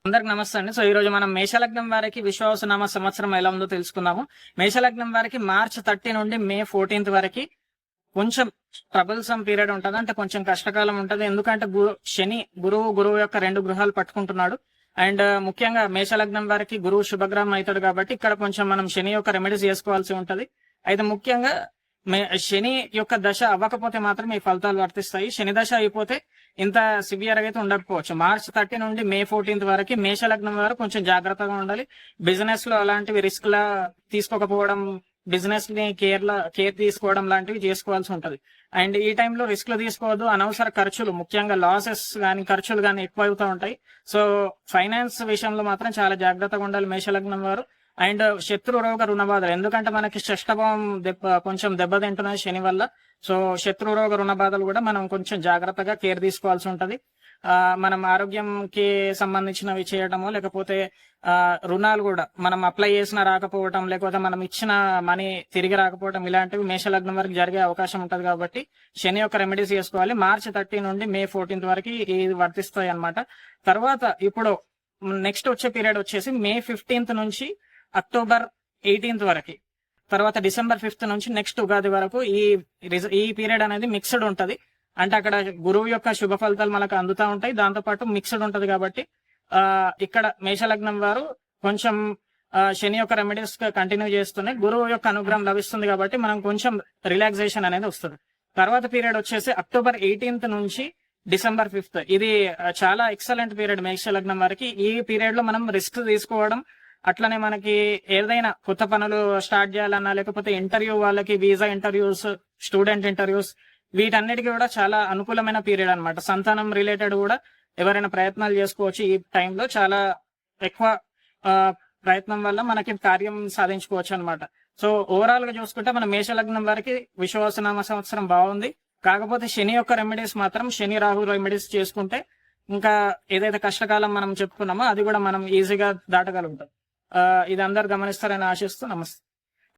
అందరికి నమస్తే అండి. సో ఈ రోజు మనం మేషలగ్నం వారికి విశ్వావసునామ సంవత్సరం ఎలా ఉందో తెలుసుకుందాము. మేషలగ్నం వారికి మార్చ్ 30 నుండి మే 14 వరకు కొంచెం ట్రబుల్సమ్ పీరియడ్ ఉంటది. అంటే కొంచెం కష్టకాలం ఉంటది. ఎందుకంటే గురువు యొక్క 2 గృహాలు పట్టుకుంటున్నాడు. అండ్ ముఖ్యంగా మేషలగ్నం వారికి గురువు శుభగ్రహం అవుతాడు కాబట్టి ఇక్కడ కొంచెం మనం శని యొక్క రెమెడీస్ చేసుకోవాల్సి ఉంటది. అయితే ముఖ్యంగా శని యొక్క దశ అవ్వకపోతే మాత్రం ఈ ఫలితాలు వర్తిస్తాయి. శని దశ అయిపోతే ఇంత సివియర్ గా అయితే ఉండకపోవచ్చు. మార్చ్ 30 నుండి మే 14 వరకు మేషలగ్నం వారు కొంచెం జాగ్రత్తగా ఉండాలి. బిజినెస్ లో అలాంటివి రిస్క్ లా తీసుకోకపోవడం, బిజినెస్ ని కేర్ తీసుకోవడం లాంటివి చేసుకోవాల్సి ఉంటది. అండ్ ఈ టైంలో రిస్క్ లు తీసుకోవద్దు. అనవసర ఖర్చులు, ముఖ్యంగా లాసెస్ గానీ ఖర్చులు గానీ ఎక్కువ అవుతూ ఉంటాయి. సో ఫైనాన్స్ విషయంలో మాత్రం చాలా జాగ్రత్తగా ఉండాలి మేషలగ్నం వారు. అండ్ శత్రు రోగ రుణబాధలు, ఎందుకంటే మనకి షష్టభావం కొంచెం దెబ్బతింటున్నాయి శని వల్ల. సో శత్రు రోగ రుణబాధలు కూడా మనం కొంచెం జాగ్రత్తగా కేర్ తీసుకోవాల్సి ఉంటది. మనం ఆరోగ్యంకి సంబంధించినవి చేయటము, లేకపోతే రుణాలు కూడా మనం అప్లై చేసినా రాకపోవటం, లేకపోతే మనం ఇచ్చిన మనీ తిరిగి రాకపోవటం, ఇలాంటివి మేషలగ్నం వరకు జరిగే అవకాశం ఉంటది. కాబట్టి శని యొక్క రెమెడీస్ చేసుకోవాలి. మార్చి 30 నుండి మే 14 వరకు ఇది వర్తిస్తాయి అన్నమాట. తర్వాత ఇప్పుడు నెక్స్ట్ వచ్చే పీరియడ్ వచ్చేసి మే 15 నుంచి అక్టోబర్ 18 వరకు, తర్వాత డిసెంబర్ 5 నుంచి నెక్స్ట్ ఉగాది వరకు ఈ పీరియడ్ అనేది మిక్స్డ్ ఉంటది. అంటే అక్కడ గురువు యొక్క శుభ ఫలితాలు మనకు అందుతా ఉంటాయి, దాంతో పాటు మిక్స్డ్ ఉంటది. కాబట్టి ఇక్కడ మేషలగ్నం వారు కొంచెం శని యొక్క రెమెడీస్ కంటిన్యూ చేస్తూనే గురువు యొక్క అనుగ్రహం లభిస్తుంది. కాబట్టి మనం కొంచెం రిలాక్సేషన్ అనేది వస్తుంది. తర్వాత పీరియడ్ వచ్చేసి అక్టోబర్ 18 నుంచి డిసెంబర్ 5. ఇది చాలా ఎక్సలెంట్ పీరియడ్ మేషలగ్నం వారికి. ఈ పీరియడ్ లో మనం రిస్క్ తీసుకోవడం, అట్లనే మనకి ఏదైనా కొత్త పనులు స్టార్ట్ చేయాలన్నా, లేకపోతే ఇంటర్వ్యూ వాళ్ళకి వీసా ఇంటర్వ్యూస్, స్టూడెంట్ ఇంటర్వ్యూస్, వీటన్నిటికీ కూడా చాలా అనుకూలమైన పీరియడ్ అన్నమాట. సంతానం రిలేటెడ్ కూడా ఎవరైనా ప్రయత్నాలు చేసుకోవచ్చు. ఈ టైంలో చాలా ఎక్కువ ప్రయత్నం వల్ల మనకి కార్యం సాధించుకోవచ్చు అనమాట. సో ఓవరాల్ గా చూసుకుంటే మన మేషలగ్నం వారికి విశ్వావసునామ సంవత్సరం బాగుంది. కాకపోతే శని యొక్క రెమెడీస్ మాత్రం శని రాహు రెమెడీస్ చేసుకుంటే ఇంకా ఏదైతే కష్టకాలం మనం చెప్పుకున్నామో అది కూడా మనం ఈజీగా దాటగలుగుతాం. ఇది అందరు గమనిస్తారని ఆశిస్తూ నమస్తే.